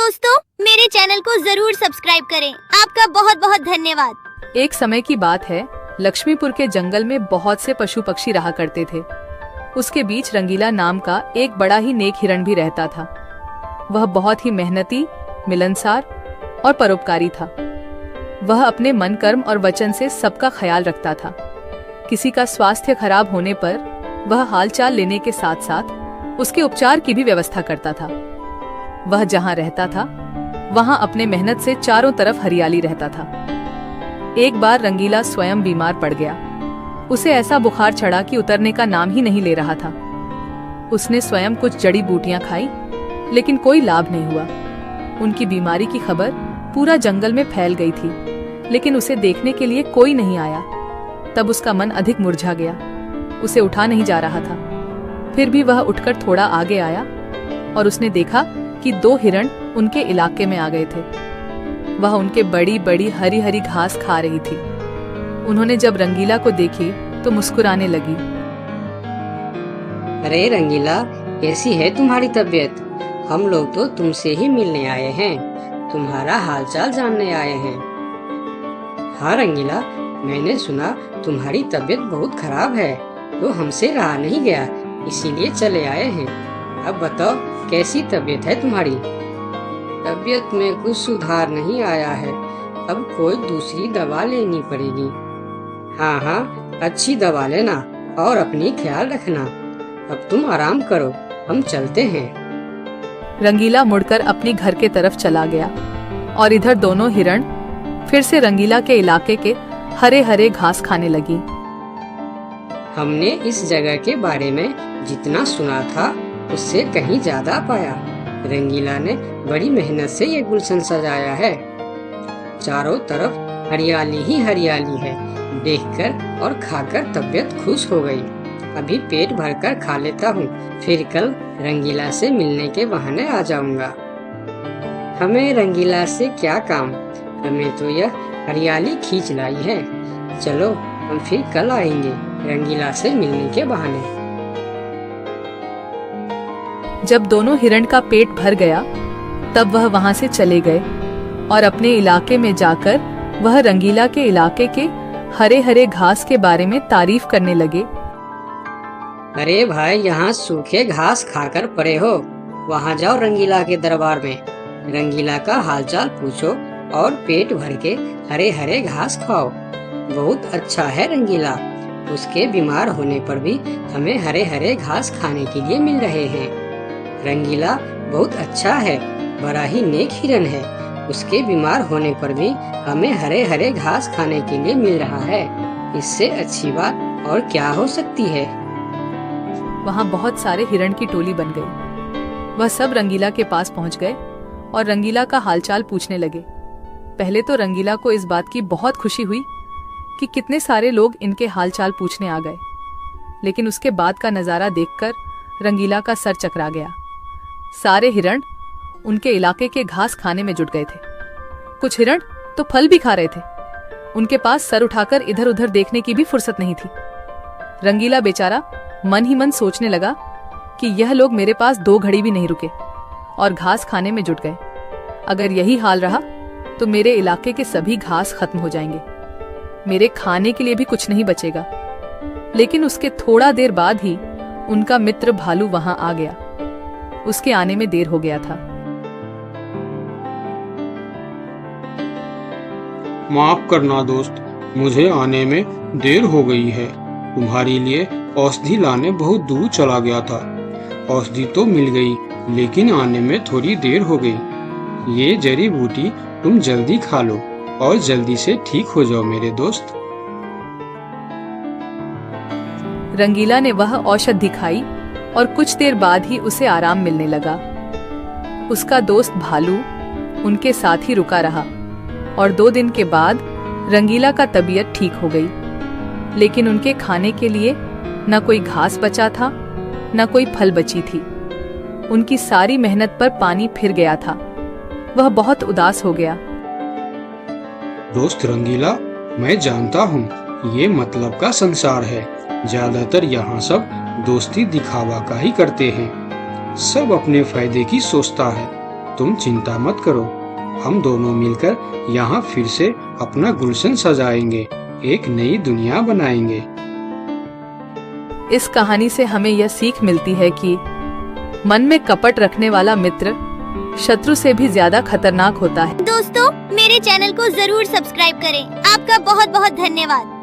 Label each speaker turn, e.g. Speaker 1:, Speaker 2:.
Speaker 1: दोस्तों, मेरे चैनल को जरूर सब्सक्राइब करें। आपका बहुत बहुत धन्यवाद।
Speaker 2: एक समय की बात है, लक्ष्मीपुर के जंगल में बहुत से पशु पक्षी रहा करते थे। उसके बीच रंगीला नाम का एक बड़ा ही नेक हिरण भी रहता था। वह बहुत ही मेहनती, मिलनसार और परोपकारी था। वह अपने मन, कर्म और वचन से सबका ख्याल रखता था। किसी का स्वास्थ्य खराब होने पर वह हालचाल लेने के साथ साथ उसके उपचार की भी व्यवस्था करता था। वह जहाँ रहता था वहाँ अपने मेहनत से चारों तरफ हरियाली रहता था। एक बार रंगीला स्वयं बीमार पड़ गया। उसे ऐसा बुखार चढ़ा कि उतरने का नाम ही नहीं ले रहा था। उसने स्वयं कुछ जड़ी बूटियां खाई, लेकिन कोई लाभ नहीं हुआ। उनकी बीमारी की खबर पूरा जंगल में फैल गई थी, लेकिन उसे देखने के लिए कोई नहीं आया। तब उसका मन अधिक मुरझा गया। उसे उठा नहीं जा रहा था। फिर भी वह उठकर थोड़ा आगे आया और उसने देखा कि 2 हिरण उनके इलाके में आ गए थे। वह उनके बड़ी बड़ी हरी हरी घास खा रही थी। उन्होंने जब रंगीला को देखी तो मुस्कुराने लगी।
Speaker 3: अरे रंगीला, कैसी है तुम्हारी तबीयत? हम लोग तो तुमसे ही मिलने आए हैं, तुम्हारा हालचाल जानने आए हैं। हाँ रंगीला, मैंने सुना तुम्हारी तबीयत बहुत खराब है, तो हमसे रहा नहीं गया, इसीलिए चले आए हैं। अब बताओ, कैसी तबीयत है तुम्हारी? तबीयत में कुछ सुधार नहीं आया है, अब कोई दूसरी दवा लेनी पड़ेगी। हाँ हाँ, अच्छी दवा लेना और अपनी ख्याल रखना। अब तुम आराम करो, हम चलते हैं।
Speaker 2: रंगीला मुड़कर अपने घर के तरफ चला गया और इधर दोनों हिरण फिर से रंगीला के इलाके के हरे हरे घास खाने लगी।
Speaker 3: हमने इस जगह के बारे में जितना सुना था उससे कहीं ज्यादा पाया। रंगीला ने बड़ी मेहनत से ये गुलशन सजाया है। चारों तरफ हरियाली ही हरियाली है। देखकर और खाकर तबीयत खुश हो गई। अभी पेट भरकर खा लेता हूँ, फिर कल रंगीला से मिलने के बहाने आ जाऊंगा। हमें रंगीला से क्या काम, हमें तो यह हरियाली खींच लाई है। चलो हम फिर कल आएंगे रंगीला से मिलने के बहाने।
Speaker 2: जब दोनों हिरण का पेट भर गया तब वह वहां से चले गए और अपने इलाके में जाकर वह रंगीला के इलाके के हरे हरे घास के बारे में तारीफ करने लगे।
Speaker 3: अरे भाई, यहाँ सूखे घास खाकर पड़े हो, वहाँ जाओ रंगीला के दरबार में, रंगीला का हालचाल पूछो और पेट भर के हरे हरे घास खाओ। बहुत अच्छा है रंगीला, उसके बीमार होने पर भी हमें हरे हरे घास खाने के लिए मिल रहे हैं। रंगीला बहुत अच्छा है, बड़ा ही नेक हिरन है। उसके बीमार होने पर भी हमें हरे हरे घास खाने के लिए मिल रहा है। इससे अच्छी बात और क्या हो सकती है।
Speaker 2: वहाँ बहुत सारे हिरण की टोली बन गई। वह सब रंगीला के पास पहुँच गए और रंगीला का हालचाल पूछने लगे। पहले तो रंगीला को इस बात की बहुत खुशी हुई कि कितने सारे लोग इनके हालचाल पूछने आ गए, लेकिन उसके बाद का नजारा देखकर रंगीला का सर चकरा गया। सारे हिरण उनके इलाके के घास खाने में जुट गए थे। कुछ हिरण तो फल भी खा रहे थे। उनके पास सर उठाकर इधर उधर देखने की भी फुर्सत नहीं थी। रंगीला बेचारा मन ही मन सोचने लगा कि यह लोग मेरे पास 2 घड़ी भी नहीं रुके और घास खाने में जुट गए। अगर यही हाल रहा तो मेरे इलाके के सभी घास खत्म हो जाएंगे, मेरे खाने के लिए भी कुछ नहीं बचेगा। लेकिन उसके थोड़ा देर बाद ही उनका मित्र भालू वहां आ गया। उसके आने में देर हो गया था।
Speaker 4: माफ करना दोस्त, मुझे आने में देर हो गई है। तुम्हारे लिए औषधि लाने बहुत दूर चला गया था। औषधि तो मिल गई, लेकिन आने में थोड़ी देर हो गई। ये जड़ी बूटी तुम जल्दी खा लो और जल्दी से ठीक हो जाओ मेरे दोस्त।
Speaker 2: रंगीला ने वह औषधि खाई और कुछ देर बाद ही उसे आराम मिलने लगा। उसका दोस्त भालू उनके साथ ही रुका रहा और 2 दिन के बाद रंगीला का तबीयत ठीक हो गई। लेकिन उनके खाने के लिए न कोई घास बचा था, न कोई फल बची थी। उनकी सारी मेहनत पर पानी फिर गया था। वह बहुत उदास हो गया।
Speaker 4: दोस्त रंगीला, मैं जानता हूँ ये मतलब का संसार है। ज्यादातर यहाँ सब दोस्ती दिखावा का ही करते हैं। सब अपने फायदे की सोचता है। तुम चिंता मत करो, हम दोनों मिलकर यहाँ फिर से अपना गुलशन सजाएंगे, एक नई दुनिया बनाएंगे।
Speaker 2: इस कहानी से हमें यह सीख मिलती है कि मन में कपट रखने वाला मित्र शत्रु से भी ज्यादा खतरनाक होता है।
Speaker 1: दोस्तों, मेरे चैनल को जरूर सब्सक्राइब करें। आपका बहुत बहुत धन्यवाद।